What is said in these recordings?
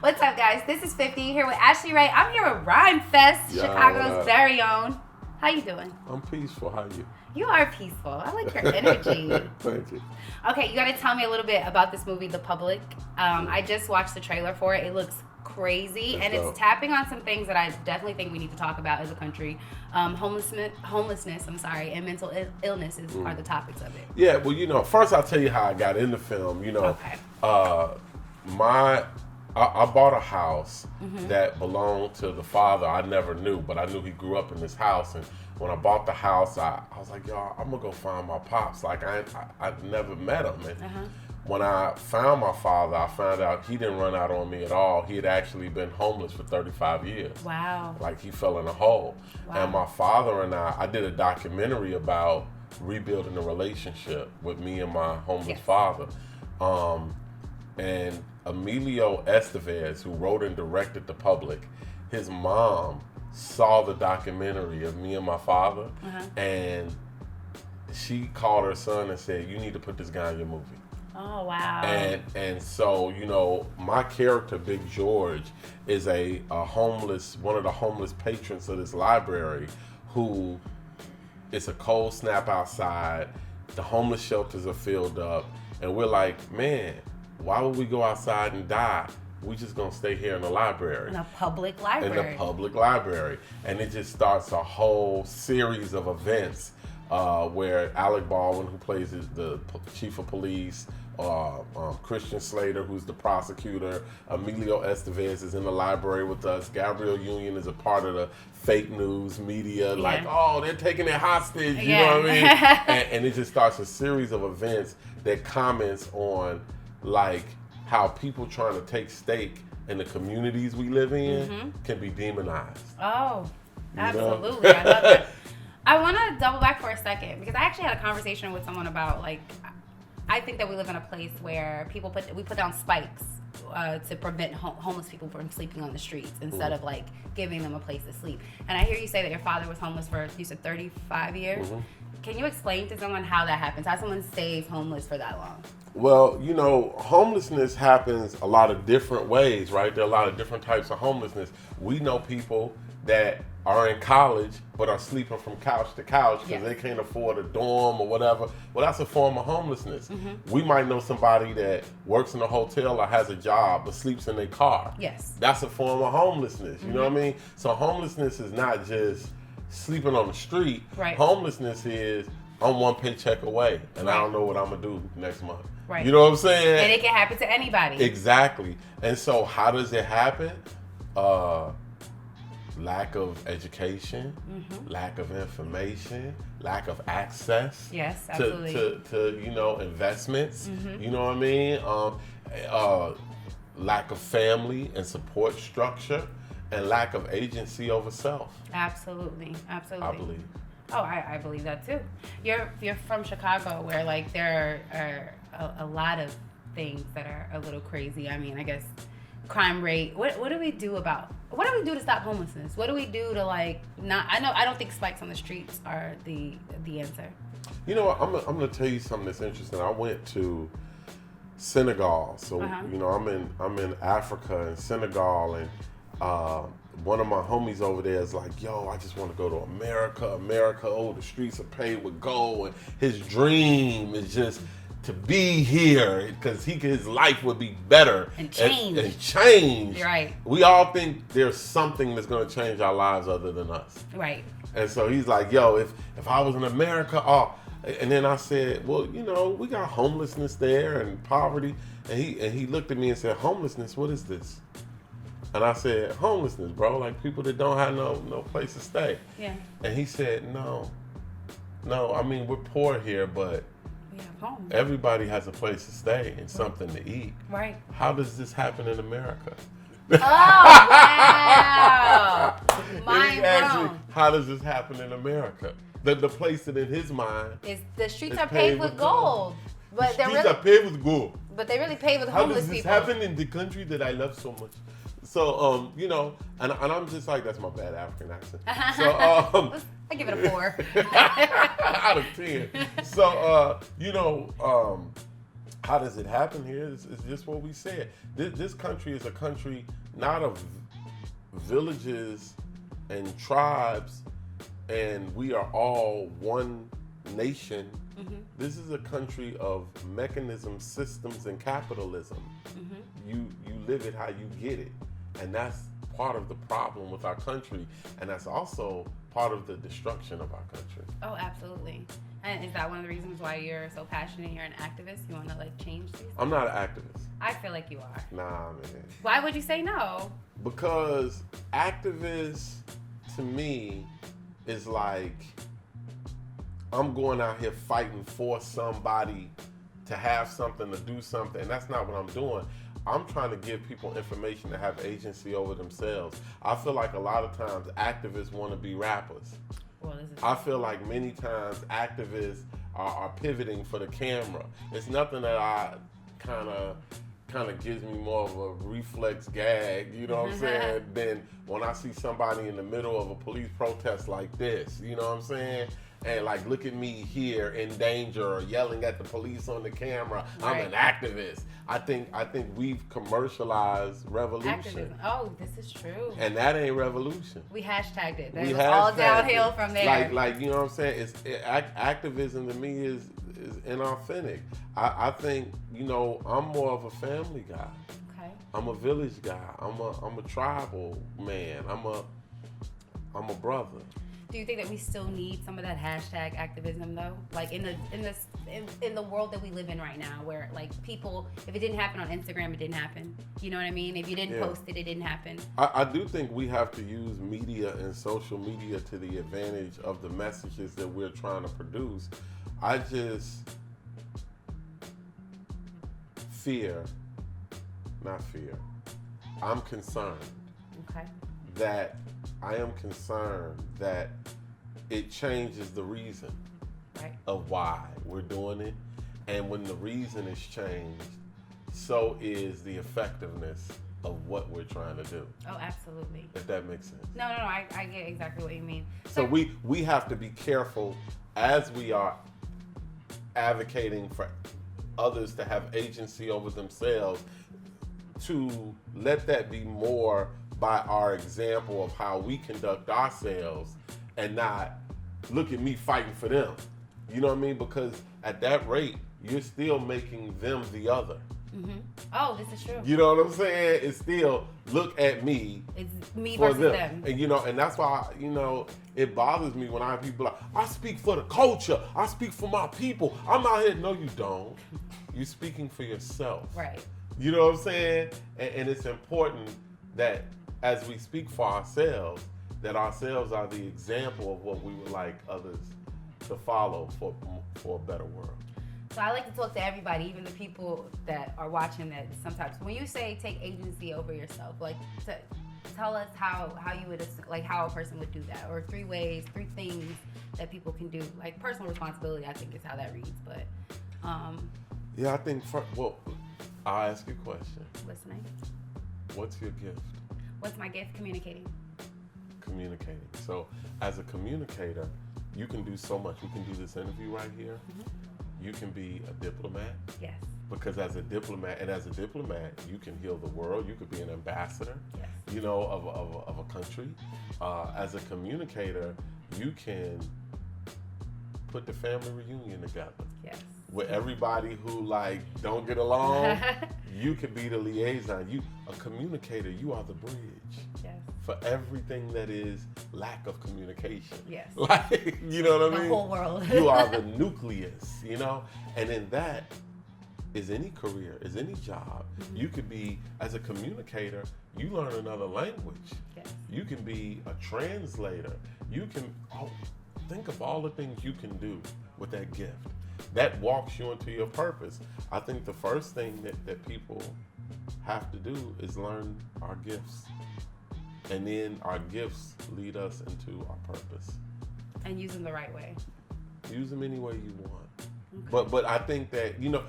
What's up, guys? This is 50 here with Ashley Ray. I'm here with Rhymefest, Chicago's very own. How you doing? I'm peaceful. How are you? You are peaceful. I like your energy. Thank you. Okay, you got to tell me a little bit about this movie, The Public. I just watched the trailer for it. It looks crazy, and it's tapping on some things that I definitely think we need to talk about as a country. Homelessness, and mental illness are the topics of it. Yeah, well, first I'll tell you how I got in the film. Okay. I bought a house that belonged to the father I never knew, but I knew he grew up in this house. And when I bought the house, I was like, yo, I'm gonna go find my pops. Like I never met him. And when I found my father, I found out he didn't run out on me at all. He had actually been homeless for 35 years. Wow. Like he fell in a hole. Wow. And my father and I did a documentary about rebuilding a relationship with me and my homeless father. And Emilio Estevez, who wrote and directed The Public, his mom saw the documentary of me and my father, and she called her son and said, you need to put this guy in your movie. Oh, wow. And so, my character, Big George, is one of the homeless patrons of this library who it's a cold snap outside, the homeless shelters are filled up, and we're like, man, why would we go outside and die? We just gonna stay here in the library. In a public library. In the public library. And it just starts a whole series of events where Alec Baldwin, who plays the chief of police, Christian Slater, who's the prosecutor, Emilio Estevez is in the library with us, Gabrielle Union is a part of the fake news media, like, oh, they're taking it hostage, you know what I mean? and it just starts a series of events that comments on, like, how people trying to take stake in the communities we live in can be demonized. Oh, absolutely. I love that. I want to double back for a second because I actually had a conversation with someone about, like, I think that we live in a place where we put down spikes to prevent homeless people from sleeping on the streets instead of, like, giving them a place to sleep. And I hear you say that your father was homeless for, you said, 35 years. Can you explain to someone how that happens? How someone stays homeless for that long? Well, homelessness happens a lot of different ways, right? There are a lot of different types of homelessness. We know people that are in college but are sleeping from couch to couch because they can't afford a dorm or whatever. Well, that's a form of homelessness. We might know somebody that works in a hotel or has a job but sleeps in their car. Yes. That's a form of homelessness. You know what I mean? So homelessness is not just sleeping on the street. Right. Homelessness is, I'm one paycheck away and I don't know what I'm gonna do next month. Right. You know what I'm saying? And it can happen to anybody. Exactly. And so how does it happen? Lack of education, lack of information, lack of access. Yes, absolutely. To investments. You know what I mean? Lack of family and support structure, and lack of agency over self. Absolutely. I believe. Oh, I believe that too. You're from Chicago, where, like, there are a lot of things that are a little crazy. I mean, I guess crime rate. What do we do to stop homelessness? What do we do to, like, not? I don't think spikes on the streets are the answer. You know what? I'm gonna tell you something that's interesting. I went to Senegal, so I'm in Africa and Senegal, and one of my homies over there is like, yo, I just want to go to America, oh, the streets are paved with gold, and his dream is just to be here because his life would be better and change. And change. Right. We all think there's something that's going to change our lives other than us. Right. And so he's like, yo, if I was in America, and then I said, well, we got homelessness there and poverty, and he looked at me and said, homelessness, what is this? And I said, homelessness, bro, like people that don't have no place to stay. Yeah. And he said, no, I mean, we're poor here, but we have home. Everybody has a place to stay and something to eat. Right. How does this happen in America? Oh, wow. Mind blown. How does this happen in America? The place that in his mind is the streets are paved with gold. But the streets are paved with gold. But they really paved with homeless people. How does this happen in the country that I love so much? So, and I'm just like, that's my bad African accent. So, I give it a 4. out of 10. So, How does it happen here? It's just what we said. This country is a country not of villages and tribes, and we are all one nation. Mm-hmm. This is a country of mechanisms, systems, and capitalism. Mm-hmm. You live it how you get it, and that's part of the problem with our country, and that's also part of the destruction of our country. Oh, absolutely. And is that one of the reasons why you're so passionate? You're an activist. You want to like change these things? I'm not an activist. I feel like you are. Nah, man. Why would you say no? Because activist to me is like I'm going out here fighting for somebody to have something, to do something, and that's not what I'm doing. I'm trying to give people information to have agency over themselves. I feel like a lot of times activists want to be rappers. Well, I feel like many times activists are pivoting for the camera. It's nothing that I kind of gives me more of a reflex gag, you know what I'm saying, than when I see somebody in the middle of a police protest like this, you know what I'm saying? And like, look at me here in danger or yelling at the police on the camera. Right. I'm an activist. I think we've commercialized revolution. Activism. Oh, this is true. And that ain't revolution. We hashtagged it. It was all downhill from there. Like you know what I'm saying? Activism to me is inauthentic. I think, you know, I'm more of a family guy. Okay. I'm a village guy. I'm a tribal man. I'm a brother. Do you think that we still need some of that hashtag activism though? Like in the world that we live in right now, where like people, if it didn't happen on Instagram, it didn't happen. You know what I mean? If you didn't post it, it didn't happen. I do think we have to use media and social media to the advantage of the messages that we're trying to produce. I just I'm concerned. Okay. That I am concerned that it changes the reason of why we're doing it. And when the reason is changed, so is the effectiveness of what we're trying to do. Oh, absolutely. If that makes sense. No, I get exactly what you mean. So we have to be careful as we are advocating for others to have agency over themselves, to let that be more by our example of how we conduct ourselves, and not look at me fighting for them. You know what I mean? Because at that rate, you're still making them the other. Mm-hmm. Oh, this is true. You know what I'm saying? It's still, look at me. It's me versus them. And you know, and that's why, you know, it bothers me when I have people like, I speak for the culture. I speak for my people. I'm out here. No, you don't. You're speaking for yourself. Right. You know what I'm saying? And it's important that as we speak for ourselves, that ourselves are the example of what we would like others to follow for a better world. So I like to talk to everybody, even the people that are watching that sometimes. When you say take agency over yourself, like tell us how you would, like how a person would do that, or 3 things that people can do. Like personal responsibility, I think is how that reads, but. Yeah, I think, well, I'll ask you a question. Listening. What's your gift? What's my gift? Communicating. Communicating. So as a communicator, you can do so much. We can do this interview right here. Mm-hmm. You can be a diplomat. Yes. Because as a diplomat, you can heal the world. You could be an ambassador, yes, you know, of a country. As a communicator, you can put the family reunion together. Yes. With everybody who like don't get along, you can be the liaison. You a communicator, you are the bridge. Yes. For everything that is lack of communication. Yes. Like, you know what I mean? The whole world. You are the nucleus, you know? And in that is any career, is any job. Mm-hmm. You could be, as a communicator, you learn another language. Yes. You can be a translator. You can, think of all the things you can do with that gift. That walks you into your purpose. I think the first thing that people have to do is learn our gifts. And then our gifts lead us into our purpose. And use them the right way. Use them any way you want. Okay. But I think that, you know,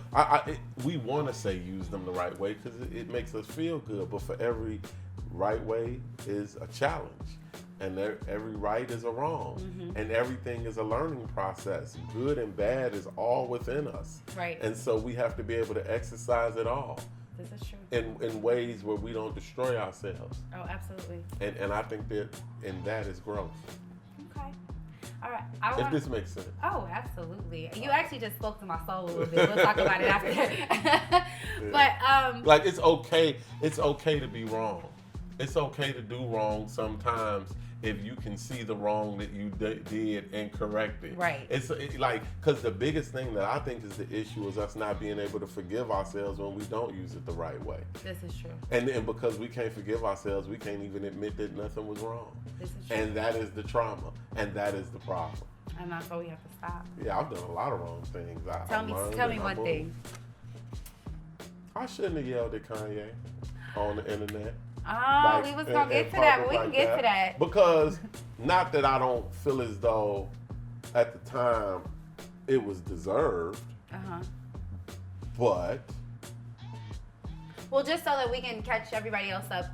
we want to say use them the right way because it makes us feel good. But for every right way is a challenge. and every right is a wrong, and everything is a learning process. Good and bad is all within us, right? And so we have to be able to exercise it all. This is true. In ways where we don't destroy ourselves. Oh, absolutely. And I think that that is growth. Okay. All right. If this makes sense. Oh, absolutely. You actually just spoke to my soul a little bit. We'll talk about it after. But like it's okay. It's okay to be wrong. It's okay to do wrong sometimes if you can see the wrong that you did and correct it. Right. It's like, because the biggest thing that I think is the issue is us not being able to forgive ourselves when we don't use it the right way. This is true. And because we can't forgive ourselves, we can't even admit that nothing was wrong. This is true. And that is the trauma. And that is the problem. And that's why we have to stop. Yeah, I've done a lot of wrong things. Tell me one thing. I shouldn't have yelled at Kanye on the internet. Oh, we was going to get to that, but we can get to that. Because, not that I don't feel as though at the time it was deserved, but... Well, just so that we can catch everybody else up,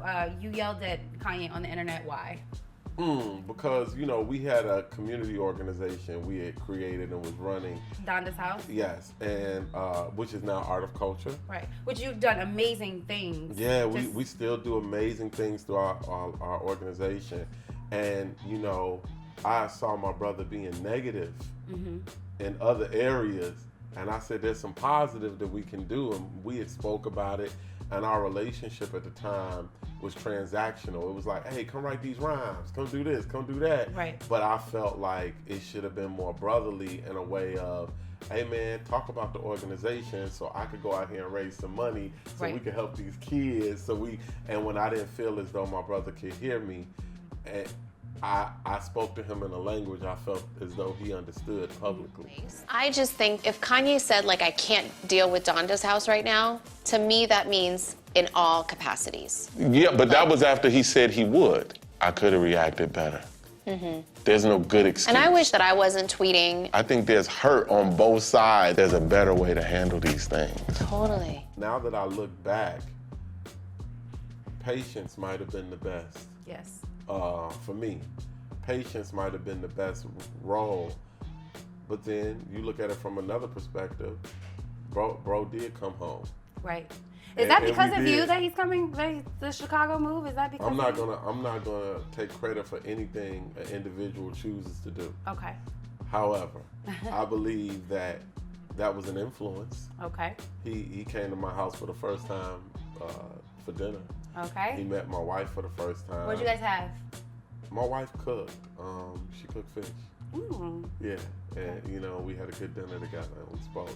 you yelled at Kanye on the internet. Why? Because, we had a community organization we had created and was running. Donda's House? Yes, and which is now Art of Culture. Right, which you've done amazing things. Yeah, we still do amazing things through our organization. And, I saw my brother being negative in other areas. And I said, there's some positive that we can do. And we had spoke about it. And our relationship at the time was transactional. It was like, hey, come write these rhymes. Come do this. Come do that. Right. But I felt like it should have been more brotherly in a way of, hey, man, talk about the organization so I could go out here and raise some money so we could help these kids. And when I didn't feel as though my brother could hear me, and I spoke to him in a language I felt as though he understood publicly. I just think if Kanye said, like, I can't deal with Donda's House right now, to me that means in all capacities. Yeah, but that was after he said he would. I could have reacted better. There's no good excuse. And I wish that I wasn't tweeting. I think there's hurt on both sides. There's a better way to handle these things. Totally. Now that I look back, patience might have been the best. Yes. For me, patience might have been the best role, but then you look at it from another perspective. Bro did come home. Right. Is that because of you that he's coming? The Chicago move? Is that because? I'm not gonna take credit for anything an individual chooses to do. Okay. However, I believe that was an influence. Okay. He came to my house for the first time for dinner. Okay. He met my wife for the first time. What'd you guys have? My wife cooked. She cooked fish. Yeah, and we had a good dinner together and we spoke.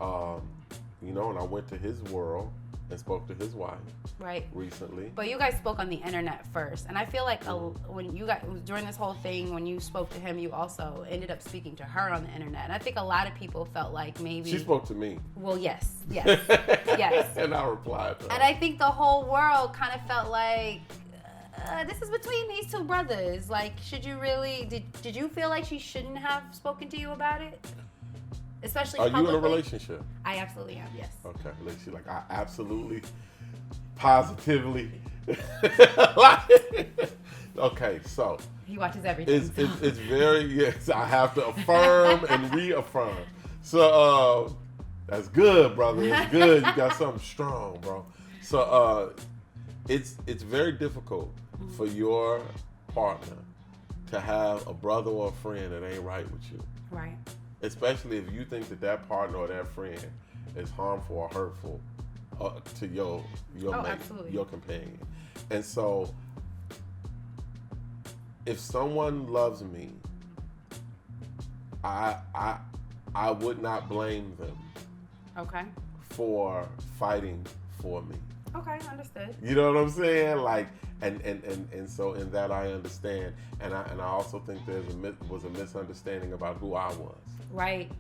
And I went to his world and spoke to his wife. Right. Recently. But you guys spoke on the internet first, and I feel like when you guys during this whole thing, when you spoke to him, you also ended up speaking to her on the internet. And I think a lot of people felt like maybe she spoke to me. Well, yes, yes. And I replied to her. And I think the whole world kind of felt like this is between these two brothers. Like, should you really? Did you feel like she shouldn't have spoken to you about it? Especially publicly? Are you in a relationship? I absolutely am, yes. Okay, she's like, I absolutely, positively. Okay, so. He watches everything. It's very, yes, I have to affirm and reaffirm. So, that's good, brother. It's good. You got something strong, bro. So, it's very difficult for your partner to have a brother or a friend that ain't right with you. Right. Especially if you think that partner or that friend is harmful or hurtful to your mate, your companion. And so, if someone loves me, I would not blame them. Okay. For fighting for me. Okay, understood. You know what I'm saying? Like, and so in that I understand, and I also think was a misunderstanding about who I was. Right.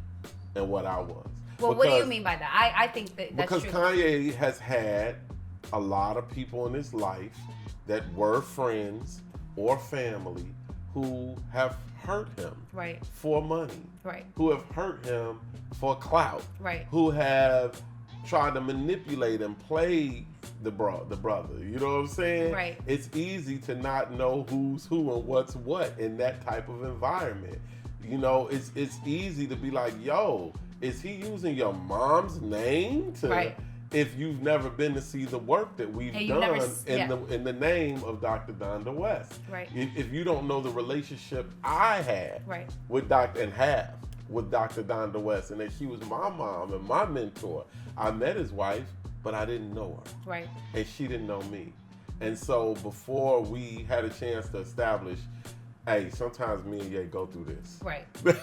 And what I was. Well, what do you mean by that? I think that's because true. Kanye has had a lot of people in his life that were friends or family who have hurt him for money. Right. Who have hurt him for clout. Right. Who have tried to manipulate and play the brother. You know what I'm saying? Right. It's easy to not know who's who and what's what in that type of environment. You know, it's easy to be like, yo, is he using your mom's name to? Right. If you've never been to see the work that we've done in the name of Dr. Donda West. Right. If you don't know the relationship I had with Dr. Donda West, and that she was my mom and my mentor. I met his wife, but I didn't know her. Right. And she didn't know me. And so before we had a chance to establish, hey, sometimes me and Ye go through this. Right. You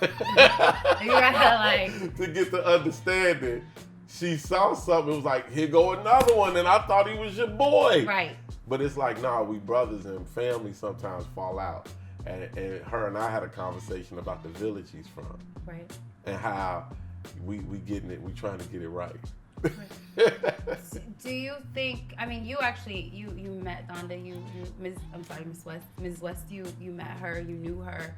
gotta like to get the understanding. She saw something, it was like, here go another one, and I thought he was your boy. Right. But it's like, nah, we brothers and family sometimes fall out. And her and I had a conversation about the village he's from. Right. And how we getting it, we trying to get it right. Do you think, I mean, you actually, you met Donda, Ms. West, you met her, you knew her.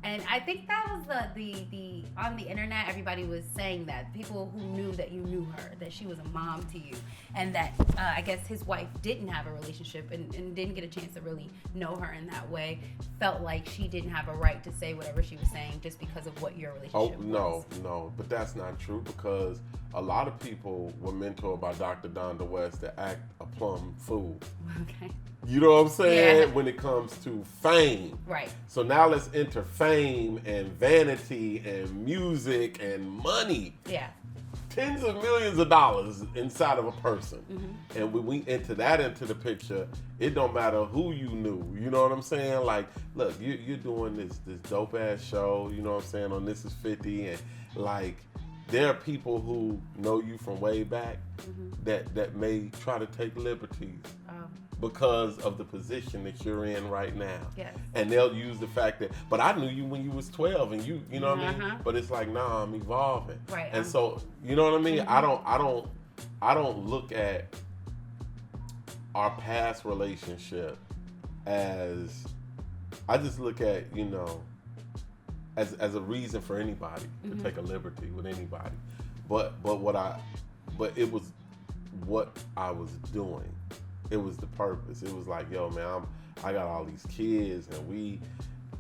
And I think that was the on the internet, everybody was saying that. People who knew that you knew her, that she was a mom to you, and that I guess his wife didn't have a relationship and didn't get a chance to really know her in that way, felt like she didn't have a right to say whatever she was saying just because of what your relationship was. No, but that's not true, because a lot of people were mentored by Dr. Donda West to act a plum fool. Okay. You know what I'm saying? Yeah. When it comes to fame. Right. So now let's enter fame and vanity and music and money. Yeah. Tens of millions of dollars inside of a person. Mm-hmm. And when we enter that into the picture, it don't matter who you knew. You know what I'm saying? Like, look, you're doing this dope ass show, you know what I'm saying, on This Is 50, and like, there are people who know you from way back that may try to take liberties because of the position that you're in right now. Yes. And they'll use the fact that, but I knew you when you was 12 and you know what I mean? But it's like, nah, I'm evolving. Right. And so, you know what I mean? I don't look at our past relationship as, I just look at, you know, as a reason for anybody to take a liberty with anybody. But it was what I was doing. It was the purpose. It was like, yo, man, I got all these kids, and we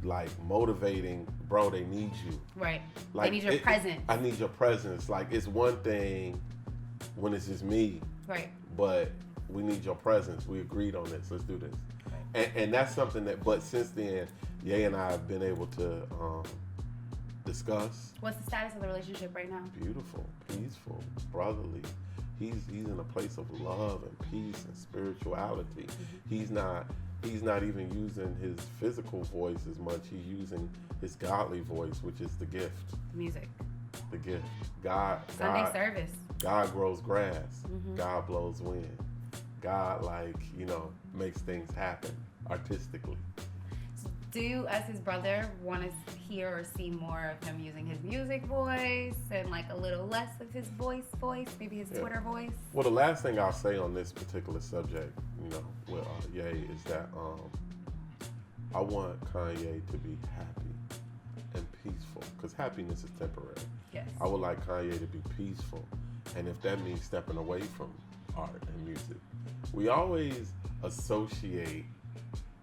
like motivating, bro, they need you. Right. Like, they need your presence. I need your presence. Like, it's one thing when it's just me. Right. But we need your presence. We agreed on this. Let's do this. Right. And that's something that, but since then, Ye and I have been able to discuss. What's the status of the relationship right now? Beautiful, peaceful, brotherly. He's in a place of love and peace and spirituality. He's not even using his physical voice as much. He's using his godly voice, which is the gift. Music. The gift. God. Sunday service. God grows grass. God blows wind. God, like, you know, makes things happen artistically. Do you, as his brother, want to hear or see more of him using his music voice and like a little less of his voice, maybe his Twitter voice? Well, the last thing I'll say on this particular subject, you know, with Ye, is that I want Kanye to be happy and peaceful, because happiness is temporary. Yes. I would like Kanye to be peaceful, and if that means stepping away from art and music. We always associate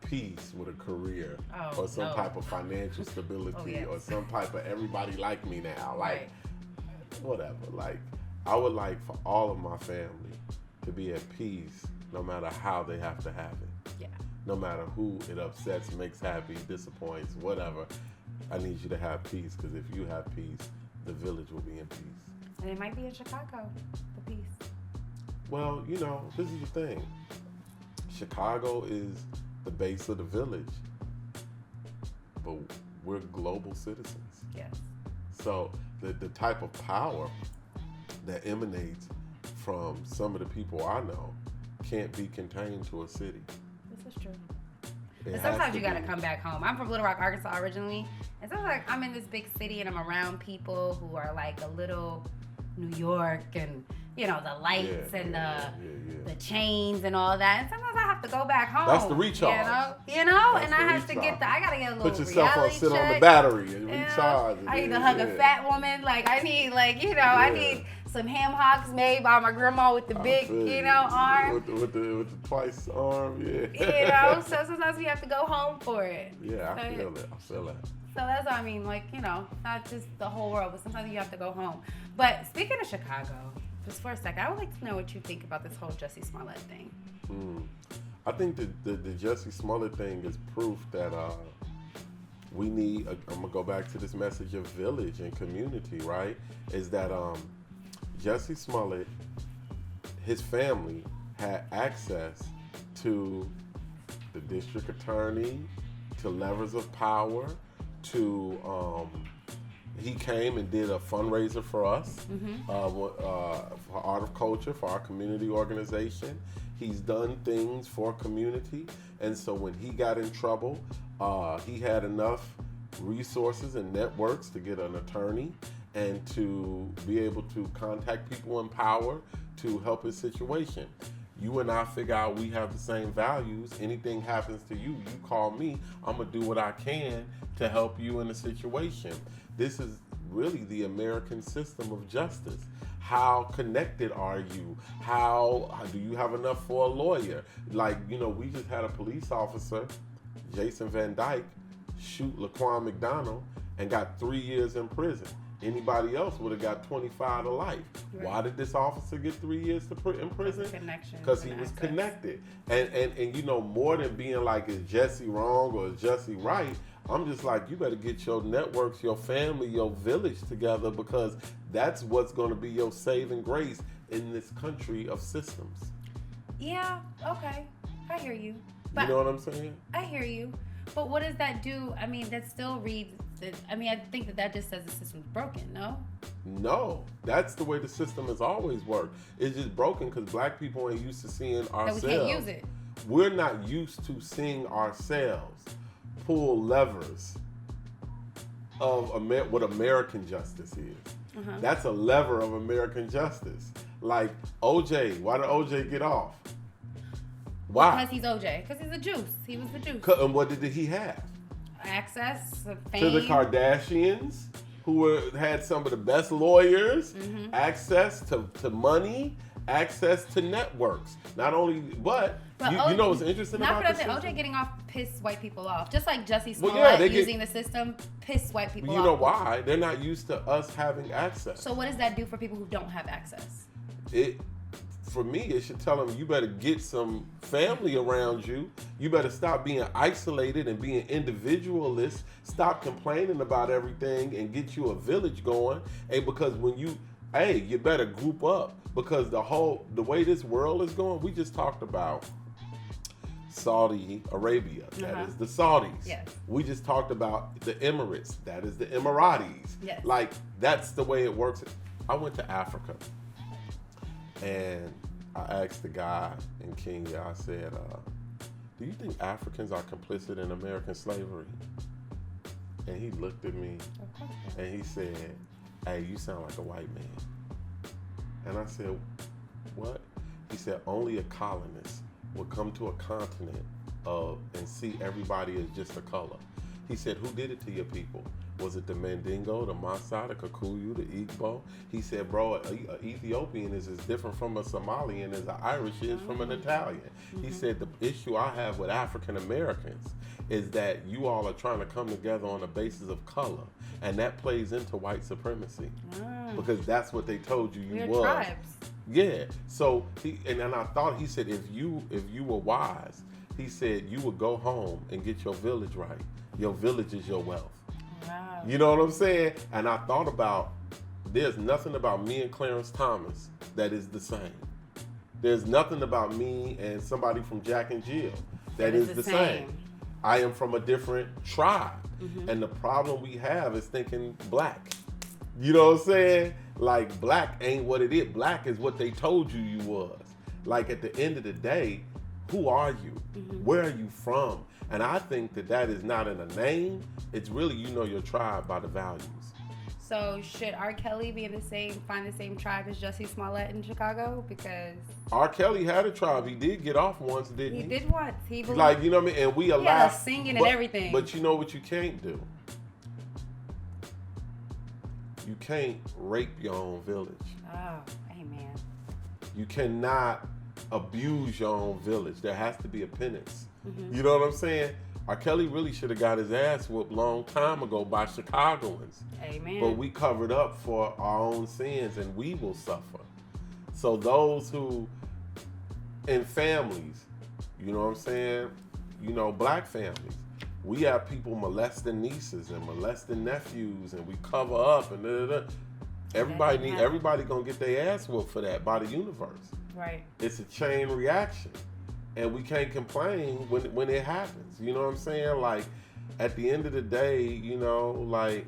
peace with a career or some type of financial stability or some type of everybody like me now, like whatever. Like, I would like for all of my family to be at peace no matter how they have to have it. Yeah. No matter who it upsets, makes happy, disappoints, whatever. I need you to have peace, because if you have peace, the village will be in peace. And it might be in Chicago, the peace. Well, you know, this is the thing. Chicago is the base of the village, but we're global citizens. Yes. So the type of power that emanates from some of the people I know can't be contained to a city. This is true. But sometimes you gotta come back home. I'm from Little Rock, Arkansas originally, and sometimes like, I'm in this big city and I'm around people who are like a little New York, and you know, the lights and the chains and all that. And sometimes I have to go back home. That's the recharge. You know, That's and I the have to recharge. I gotta get a little Put yourself on, reality sit on the check, battery and you know? recharge. I need to hug a fat woman. Like I need, I need some ham hocks made by my grandma with the big, arm. With the twice arm, So sometimes we have to go home for it. Yeah, I feel it. So that's what I mean, not just the whole world, but sometimes you have to go home. But speaking of Chicago, just for a second, I would like to know what you think about this whole Jussie Smollett thing. I think the Jussie Smollett thing is proof that we need, I'm going to go back to this message of village and community, right? Is that Jussie Smollett, his family had access to the district attorney, to levers of power, to he came and did a fundraiser for us, for Art of Culture, for our community organization. He's done things for community, and so when he got in trouble, he had enough resources and networks to get an attorney and to be able to contact people in power to help his situation. You and I figure out we have the same values. Anything happens to you, you call me. I'm gonna do what I can to help you in a situation. This is really the American system of justice. How connected are you? How do you have enough for a lawyer? We just had a police officer, Jason Van Dyke, shoot Laquan McDonald and got 3 years in prison. Anybody else would have got 25 to life. Right. Why did this officer get 3 years in prison? Because he was connected. And more than being like, is Jesse wrong or is Jesse right? I'm just like, you better get your networks, your family, your village together, because that's what's going to be your saving grace in this country of systems. Yeah, okay. I hear you. You know what I'm saying? I hear you. But what does that do? I mean, that still reads... I think that just says the system's broken, no? No. That's the way the system has always worked. It's just broken because black people ain't used to seeing ourselves. That we can't use it. We're not used to seeing ourselves pull levers of what American justice is. That's a lever of American justice. Like OJ, why did OJ get off? Why? Because he's OJ. Because he's a juice. He was the juice. And what did he have? Access, fame. To the Kardashians, who had some of the best lawyers, access to money, access to networks. Not only, but you know what's interesting about this? Not for OJ getting off pissed white people off. Just like Jussie Smollett using the system pissed white people off. You know why? They're not used to us having access. So what does that do for people who don't have access? For me, it should tell them you better get some family around you. You better stop being isolated and being individualist. Stop complaining about everything and get you a village going. And because you better group up, because the way this world is going, we just talked about Saudi Arabia. That is the Saudis. Yes. We just talked about the Emirates. That is the Emiratis. Yes. Like, that's the way it works. I went to Africa. And I asked the guy in Kenya, I said, do you think Africans are complicit in American slavery? And he looked at me and he said, hey, you sound like a white man. And I said, what? He said, only a colonist would come to a continent and see everybody as just a color. He said, who did it to your people? Was it the Mandingo, the Maasai, the Kikuyu, the Igbo? He said, bro, an Ethiopian is as different from a Somalian as an Irish is from an Italian. He said, the issue I have with African Americans is that you all are trying to come together on the basis of color. And that plays into white supremacy. Because that's what they told you We're was. Tribes. Yeah. So, and then I thought, he said, if you were wise, he said, you would go home and get your village right. Your village is your wealth. Wow. You know what I'm saying? And I thought about, there's nothing about me and Clarence Thomas that is the same. There's nothing about me and somebody from Jack and Jill that is the same. I am from a different tribe. And the problem we have is thinking black. You know what I'm saying? Like, black ain't what it is. Black is what they told you was. Like, at the end of the day, who are you? Where are you from? And I think that is not in a name. It's really, you know your tribe by the values. So should R. Kelly be find the same tribe as Jussie Smollett in Chicago? Because R. Kelly had a tribe. He did get off once, didn't he? he did once. He believed, Like, you know what I mean? And we allowed yeah, singing and everything. But you know what you can't do? You can't rape your own village. Oh, amen. You cannot abuse your own village. There has to be a penance. Mm-hmm. You know what I'm saying? R. Kelly really should have got his ass whooped long time ago by Chicagoans. Amen. But we covered up for our own sins, and we will suffer. So those who, in families, you know what I'm saying? You know, black families, we have people molesting nieces and molesting nephews, and we cover up and Everybody gonna get their ass whooped for that by the universe. Right. It's a chain reaction. And we can't complain when it happens. You know what I'm saying? Like, at the end of the day, you know, like,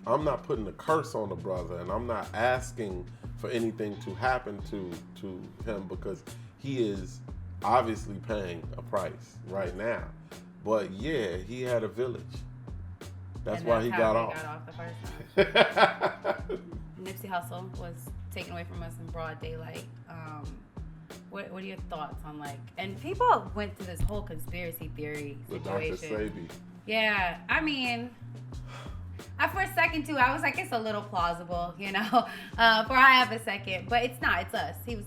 I'm not putting a curse on the brother, and I'm not asking for anything to happen to him, because he is obviously paying a price right now. But yeah, he had a village. That's why he got off. Got off the first time. Nipsey Hussle was taken away from us in broad daylight. What are your thoughts on, like, and people went through this whole conspiracy theory situation. With Dr. Sebi. Yeah, I mean, for a second too, I was like, it's a little plausible, you know, for I have a second, but it's not. It's us. He was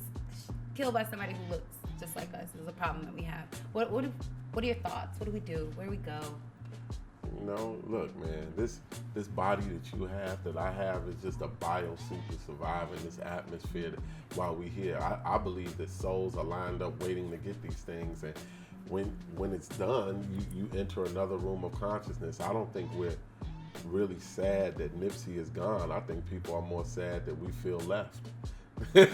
killed by somebody who looks just like us. Is a problem that we have. What are your thoughts? What do we do? Where do we go? You know, look, man, this body that you have, that I have, is just a biosuit to survive in this atmosphere while we're here. I believe that souls are lined up waiting to get these things, and when it's done, you enter another room of consciousness. I don't think we're really sad that Nipsey is gone. I think people are more sad that we feel left. Oh,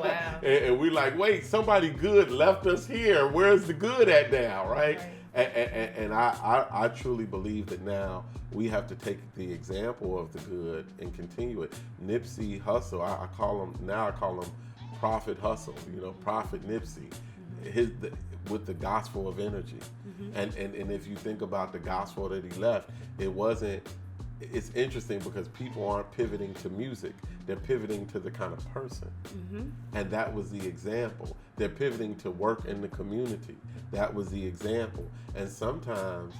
wow. and we're like, wait, somebody good left us here. Where's the good at now, right? And I truly believe that now we have to take the example of the good and continue it. Nipsey Hussle, I call him Prophet Hussle, you know, Prophet Nipsey, with the gospel of energy. Mm-hmm. And if you think about the gospel that he left, it's interesting because people aren't pivoting to music. They're pivoting to the kind of person. Mm-hmm. And that was the example. They're pivoting to work in the community. That was the example. And sometimes,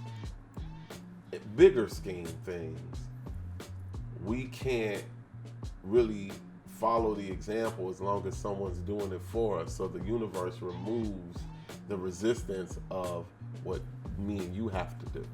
bigger scheme things, we can't really follow the example as long as someone's doing it for us. So the universe removes the resistance of what me and you have to do.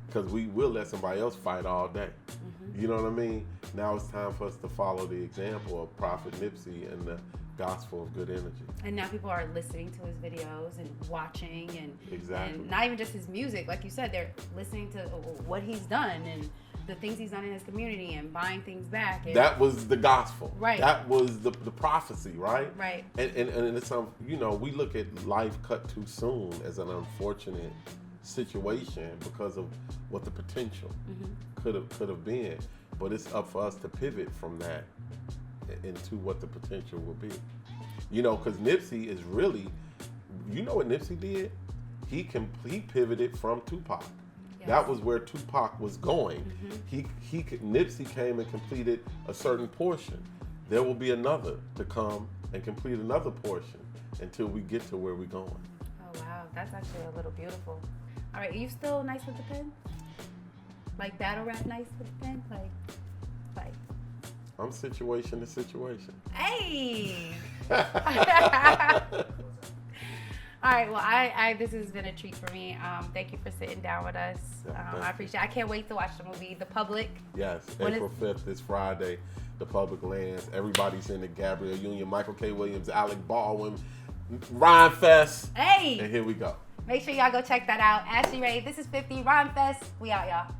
Because we will let somebody else fight all day. Mm-hmm. You know what I mean? Now it's time for us to follow the example of Prophet Nipsey and the gospel of good energy. And now people are listening to his videos and watching, and exactly. And not even just his music. Like you said, they're listening to what he's done and the things he's done in his community and buying things back. And that was the gospel. Right. That was the prophecy, right? Right. And it's you know, we look at life cut too soon as an unfortunate situation because of what the potential could have been, but it's up for us to pivot from that into what the potential will be. You know, because Nipsey is really, you know what Nipsey did? He pivoted from Tupac. Yes. That was where Tupac was going. Mm-hmm. Nipsey came and completed a certain portion. There will be another to come and complete another portion until we get to where we're going. Oh wow, that's actually a little beautiful. All right, are you still nice with the pen? Like battle rap nice with the pen? Like. I'm situation to situation. Hey! All right, well, this has been a treat for me. Thank you for sitting down with us. I appreciate it. I can't wait to watch the movie, The Public. Yes, April 5th, this Friday, The Public lands. Everybody's in it. Gabrielle Union, Michael K. Williams, Alec Baldwin, Rhymefest. Hey! And here we go. Make sure y'all go check that out. Ashley Ray, this is 50 Rhymefest. We out, y'all.